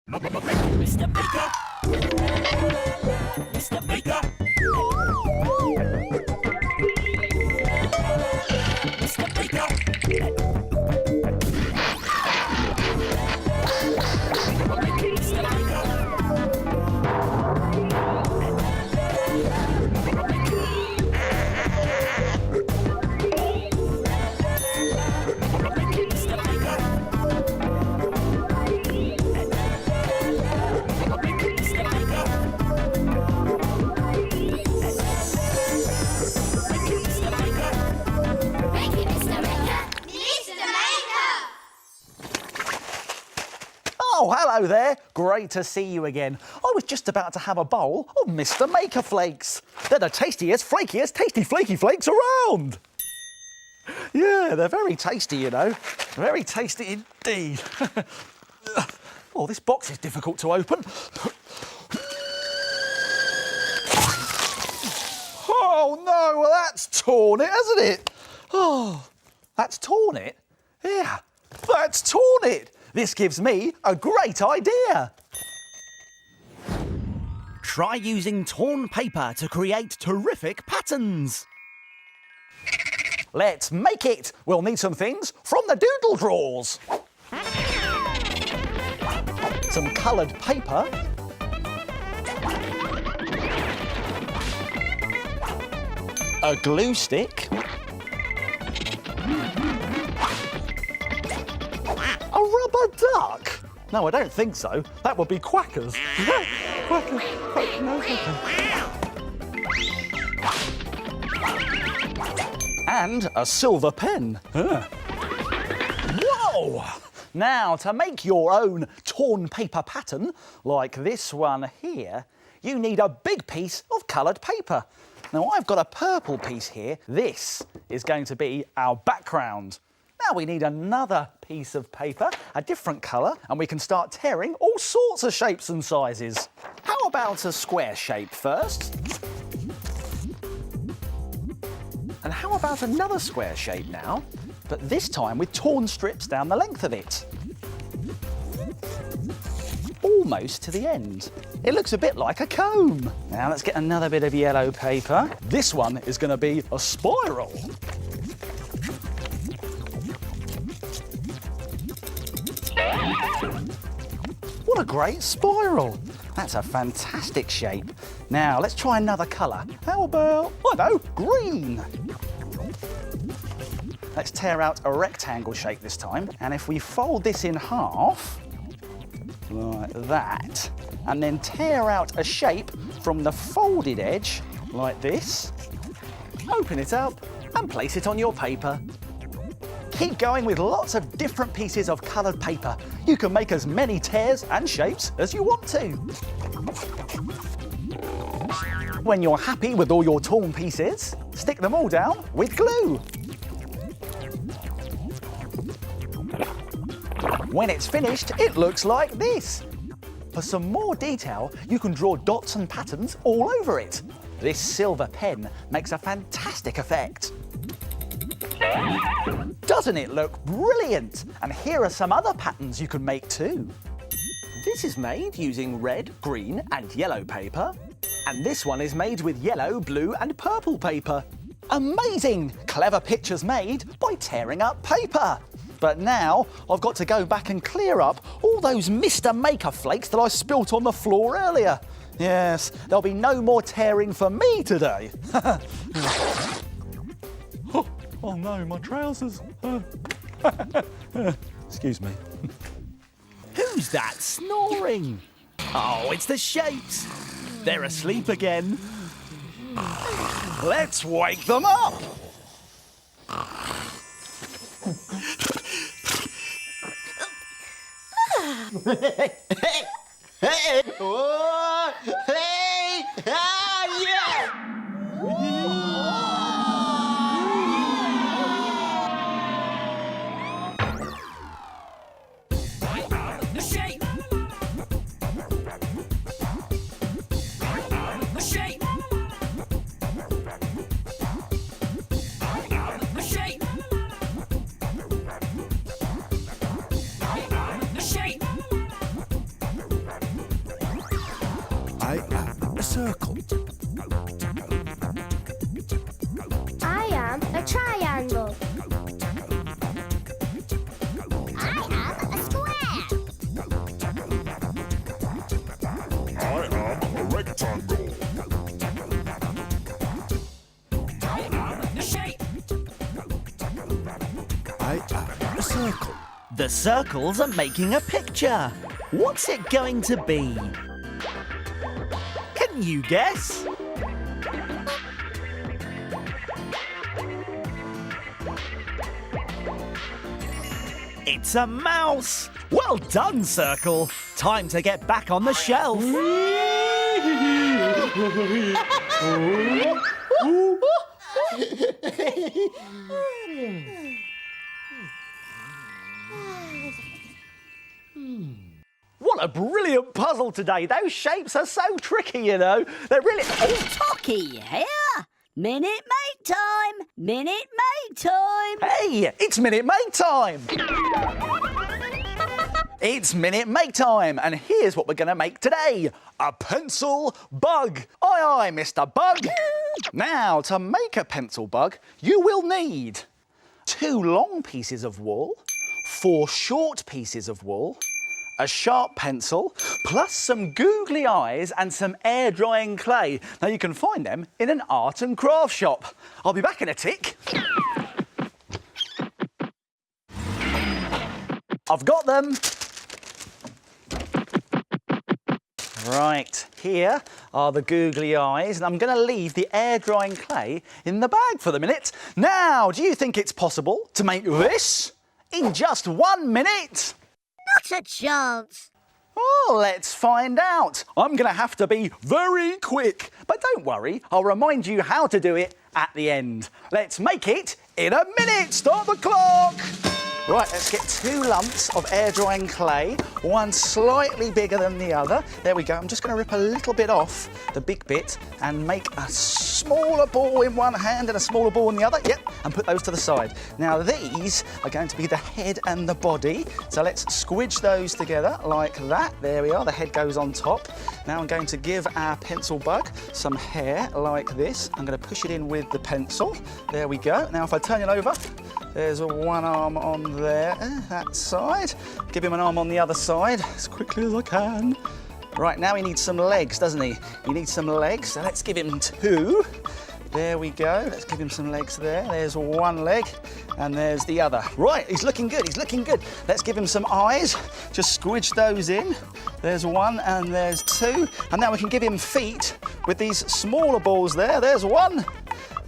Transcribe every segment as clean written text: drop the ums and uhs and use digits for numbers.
Mr. Baker. Mr. Baker. Mr. Baker. Oh, hello there. Great to see you again. I was just about to have a bowl of Mr. Maker Flakes. They're the tastiest, flakiest, tasty flaky flakes around. Yeah, they're very tasty, you know. Very tasty indeed. Oh, this box is difficult to open. Oh, no, well, that's torn it, hasn't it? Oh, that's torn it? Yeah, that's torn it. This gives me a great idea. Try using torn paper to create terrific patterns. Let's make it. We'll need some things from the doodle drawers. Some coloured paper. A glue stick. A rubber duck? No, I don't think so. That would be Quackers. Quackers. No, and a silver pen. Whoa! Now, to make your own torn paper pattern, like this one here, you need a big piece of coloured paper. Now, I've got a purple piece here. This is going to be our background. Now we need another piece of paper, a different colour, and we can start tearing all sorts of shapes and sizes. How about a square shape first? And how about another square shape now, but this time with torn strips down the length of it? Almost to the end. It looks a bit like a comb. Now let's get another bit of yellow paper. This one is going to be a spiral. What a great spiral. That's a fantastic shape. Now, let's try another colour. How about, I know, green? Let's tear out a rectangle shape this time. And if we fold this in half, like that, and then tear out a shape from the folded edge, like this, open it up and place it on your paper. Keep going with lots of different pieces of coloured paper. You can make as many tears and shapes as you want to. When you're happy with all your torn pieces, stick them all down with glue. When it's finished, it looks like this. For some more detail, you can draw dots and patterns all over it. This silver pen makes a fantastic effect. Doesn't it look brilliant? And here are some other patterns you can make too. This is made using red, green and yellow paper. And this one is made with yellow, blue and purple paper. Amazing! Clever pictures made by tearing up paper. But now I've got to go back and clear up all those Mr. Maker flakes that I spilt on the floor earlier. Yes, there'll be no more tearing for me today. Oh no, my trousers. Excuse me. Who's that snoring? Oh, it's the shapes. They're asleep again. Let's wake them up. the circle. The circles are making a picture. What's it going to be? Can you guess? It's a mouse. Well done, Circle. Time to get back on the shelf. What a brilliant puzzle today. Those shapes are so tricky, you know. They're really... Tocky here. Minute Maid time. Minute Maid time. Hey, it's Minute Maid time. It's Minute Maid time, and here's what we're going to make today. A pencil bug. Aye, aye, Mr. Bug. Now, to make a pencil bug, you will need 2 long pieces of wool, 4 short pieces of wool, a sharp pencil, plus some googly eyes and some air-drying clay. Now, you can find them in an art and craft shop. I'll be back in a tick. I've got them. Right, here are the googly eyes, and I'm going to leave the air-drying clay in the bag for the minute. Now, do you think it's possible to make this in just 1 minute? Not a chance. Oh, let's find out. I'm going to have to be very quick. But don't worry, I'll remind you how to do it at the end. Let's make it in a minute. Start the clock. Right, let's get 2 lumps of air-drying clay, one slightly bigger than the other. There we go. I'm just going to rip a little bit off the big bit and make a smaller ball in one hand and a smaller ball in the other. Yep, and put those to the side. Now, these are going to be the head and the body. So let's squidge those together like that. There we are. The head goes on top. Now I'm going to give our pencil bug some hair like this. I'm going to push it in with the pencil. There we go. Now, if I turn it over, there's one arm on there, that side. Give him an arm on the other side as quickly as I can. Right, now he needs some legs, doesn't he? He needs some legs, so let's give him 2. There we go. Let's give him some legs there. There's one leg, and there's the other. Right, he's looking good, he's looking good. Let's give him some eyes. Just squidge those in. There's 1 and there's 2. And now we can give him feet with these smaller balls there. There's 1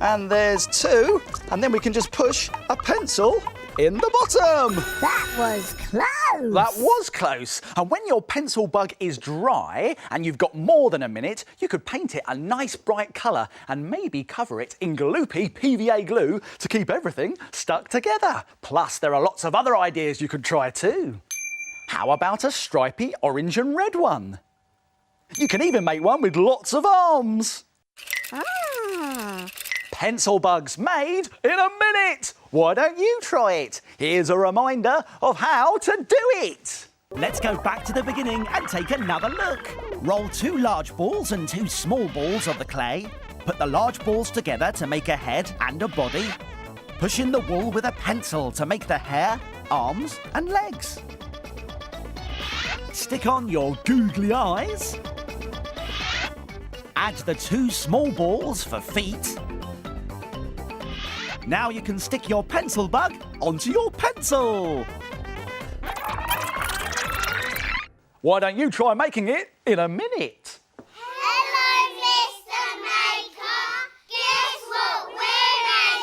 and there's 2. And then we can just push a pencil in the bottom. That was close. That was close. And when your pencil bug is dry and you've got more than a minute, you could paint it a nice bright colour and maybe cover it in gloopy PVA glue to keep everything stuck together. Plus, there are lots of other ideas you could try too. How about a stripy orange and red one? You can even make one with lots of arms. Ah. Pencil bugs made in a minute. Why don't you try it? Here's a reminder of how to do it. Let's go back to the beginning and take another look. Roll 2 large balls and 2 small balls of the clay. Put the large balls together to make a head and a body. Push in the wool with a pencil to make the hair, arms and legs. Stick on your googly eyes. Add the 2 small balls for feet. Now you can stick your pencil bug onto your pencil. Why don't you try making it in a minute? Hello, Mr. Maker. Guess what we're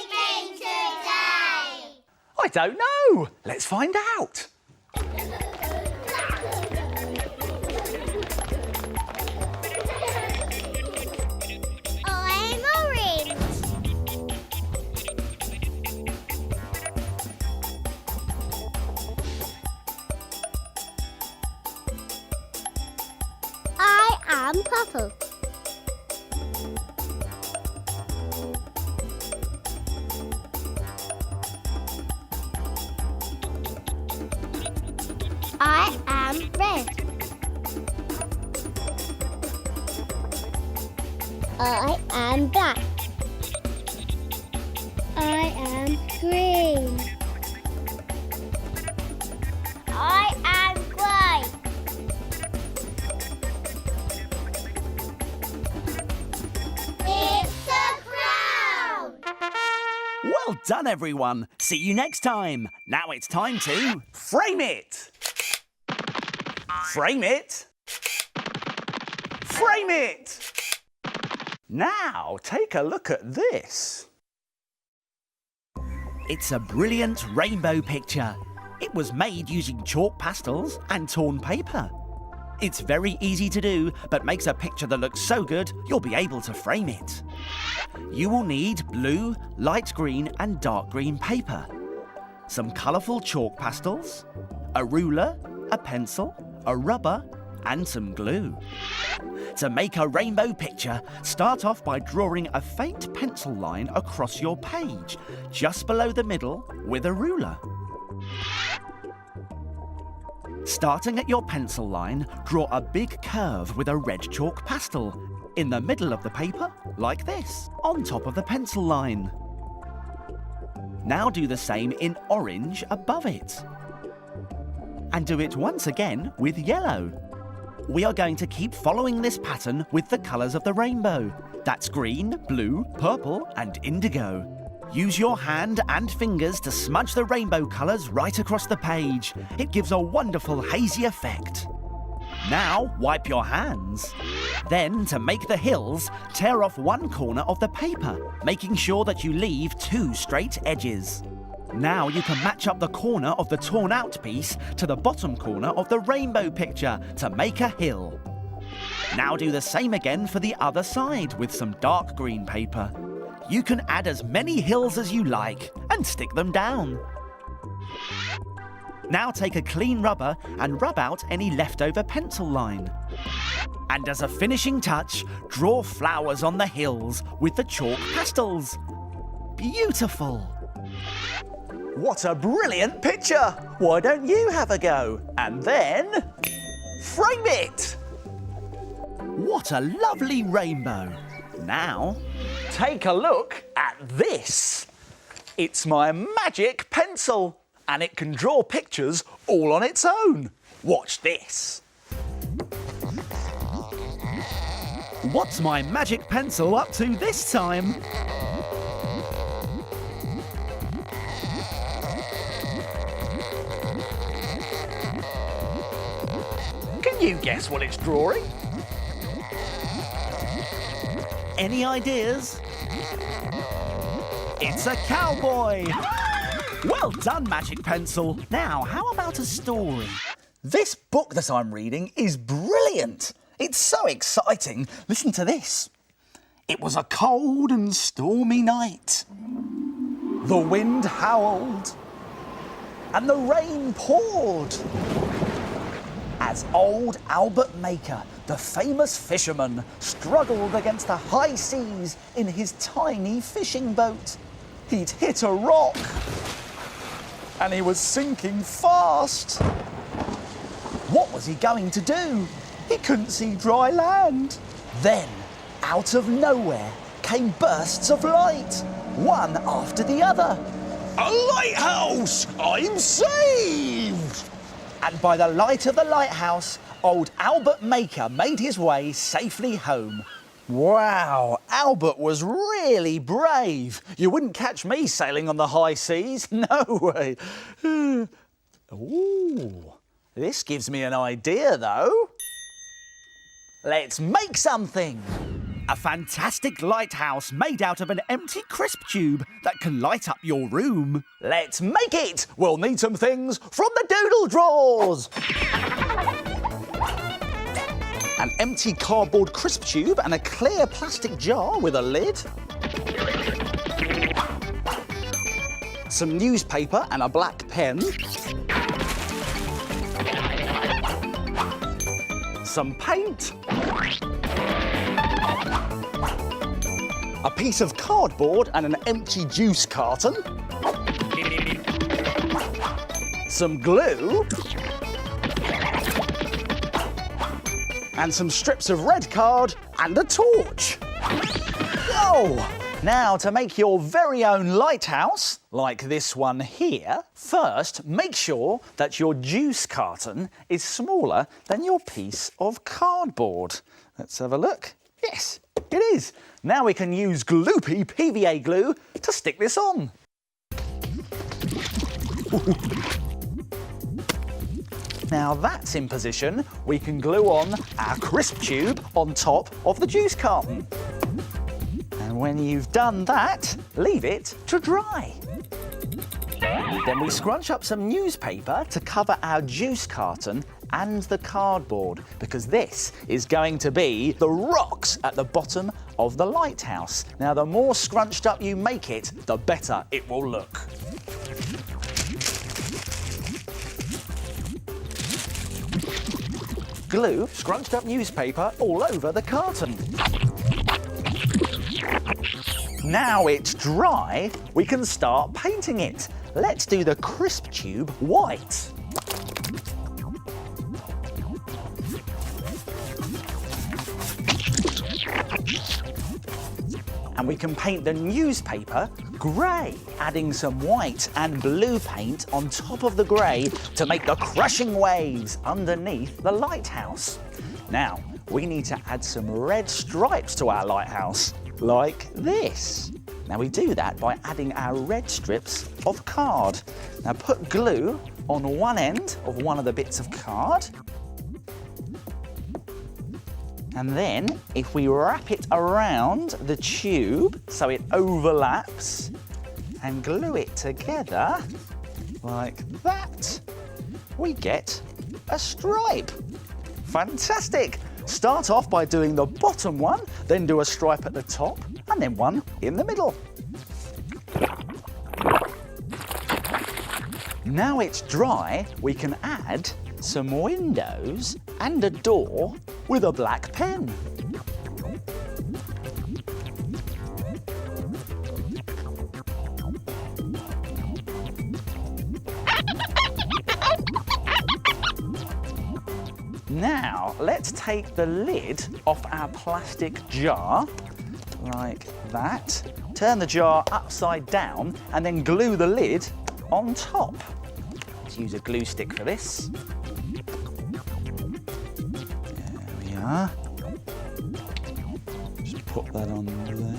making today? I don't know. Let's find out. I'm orange. I am purple. I am red. I am black. I am green. I am grey. It's a crown. Well done, everyone. See you next time. Now it's time to... Frame it! Frame it! Frame it! Now, take a look at this. It's a brilliant rainbow picture. It was made using chalk pastels and torn paper. It's very easy to do, but makes a picture that looks so good, you'll be able to frame it. You will need blue, light green and dark green paper, some colourful chalk pastels, a ruler, a pencil, a rubber and some glue. To make a rainbow picture, start off by drawing a faint pencil line across your page, just below the middle with a ruler. Starting at your pencil line, draw a big curve with a red chalk pastel in the middle of the paper, like this, on top of the pencil line. Now do the same in orange above it. And do it once again with yellow. We are going to keep following this pattern with the colours of the rainbow. That's green, blue, purple and indigo. Use your hand and fingers to smudge the rainbow colours right across the page. It gives a wonderful hazy effect. Now wipe your hands. Then, to make the hills, tear off one corner of the paper, making sure that you leave 2 straight edges. Now you can match up the corner of the torn out piece to the bottom corner of the rainbow picture to make a hill. Now do the same again for the other side with some dark green paper. You can add as many hills as you like and stick them down. Now take a clean rubber and rub out any leftover pencil line. And as a finishing touch, draw flowers on the hills with the chalk pastels. Beautiful! What a brilliant picture! Why don't you have a go? And then... frame it! What a lovely rainbow! Now... take a look at this. It's my magic pencil, and it can draw pictures all on its own. Watch this. what's my magic pencil up to this time? Can you guess what it's drawing? Any ideas? It's a cowboy! Well done, Magic Pencil. Now, how about a story? This book that I'm reading is brilliant. It's so exciting. Listen to this. It was a cold and stormy night. The wind howled and the rain poured. As old Albert Maker, the famous fisherman, struggled against the high seas in his tiny fishing boat. He'd hit a rock and he was sinking fast. What was he going to do? He couldn't see dry land. Then, out of nowhere, came bursts of light, one after the other. A lighthouse! I'm saved! And by the light of the lighthouse, old Albert Maker made his way safely home. Wow, Albert was really brave. You wouldn't catch me sailing on the high seas, no way. Ooh, this gives me an idea though. Let's make something. A fantastic lighthouse made out of an empty crisp tube that can light up your room. Let's make it! We'll need some things from the doodle drawers. An empty cardboard crisp tube and a clear plastic jar with a lid. Some newspaper and a black pen. Some paint. A piece of cardboard and an empty juice carton. Some glue. And some strips of red card and a torch. Whoa! Now, to make your very own lighthouse, like this one here, first make sure that your juice carton is smaller than your piece of cardboard. Let's have a look. Yes, it is. Now we can use gloopy PVA glue to stick this on. Now that's in position, we can glue on our crisp tube on top of the juice carton. And when you've done that, leave it to dry. Then we scrunch up some newspaper to cover our juice carton and the cardboard, because this is going to be the rocks at the bottom of the lighthouse. Now, the more scrunched up you make it, the better it will look. Glue scrunched up newspaper all over the carton. Now it's dry, we can start painting it. Let's do the crisp tube white. And we can paint the newspaper grey, adding some white and blue paint on top of the grey to make the crashing waves underneath the lighthouse. Now, we need to add some red stripes to our lighthouse, like this. Now we do that by adding our red strips of card. Now put glue on one end of one of the bits of card. And then, if we wrap it around the tube so it overlaps and glue it together like that, we get a stripe. Fantastic! Start off by doing the bottom one, then do a stripe at the top, and then one in the middle. Now it's dry, we can add some windows and a door with a black pen. Now, let's take the lid off our plastic jar, like that. Turn the jar upside down and then glue the lid on top. Let's use a glue stick for this. There we are. Just put that on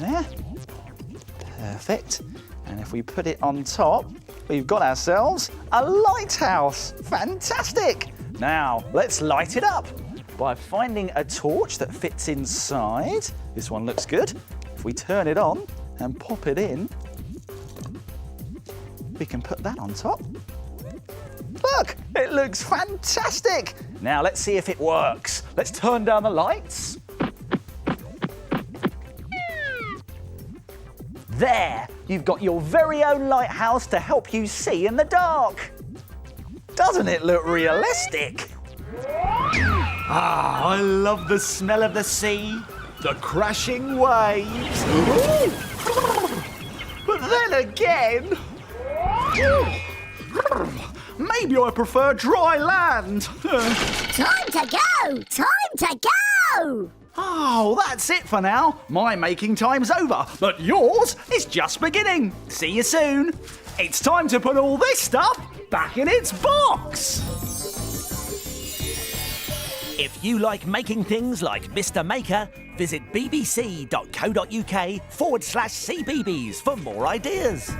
there. Perfect. And if we put it on top, we've got ourselves a lighthouse. Fantastic! Now, let's light it up by finding a torch that fits inside. This one looks good. If we turn it on and pop it in, we can put that on top. Look, it looks fantastic. Now, let's see if it works. Let's turn down the lights. There, you've got your very own lighthouse to help you see in the dark. Doesn't it look realistic? Ah, I love the smell of the sea, the crashing waves. But then again, maybe I prefer dry land. Time to go! Time to go! Oh, that's it for now. My making time's over, but yours is just beginning. See you soon. It's time to put all this stuff back in its box. If you like making things like Mr. Maker, visit bbc.co.uk/cbbs for more ideas.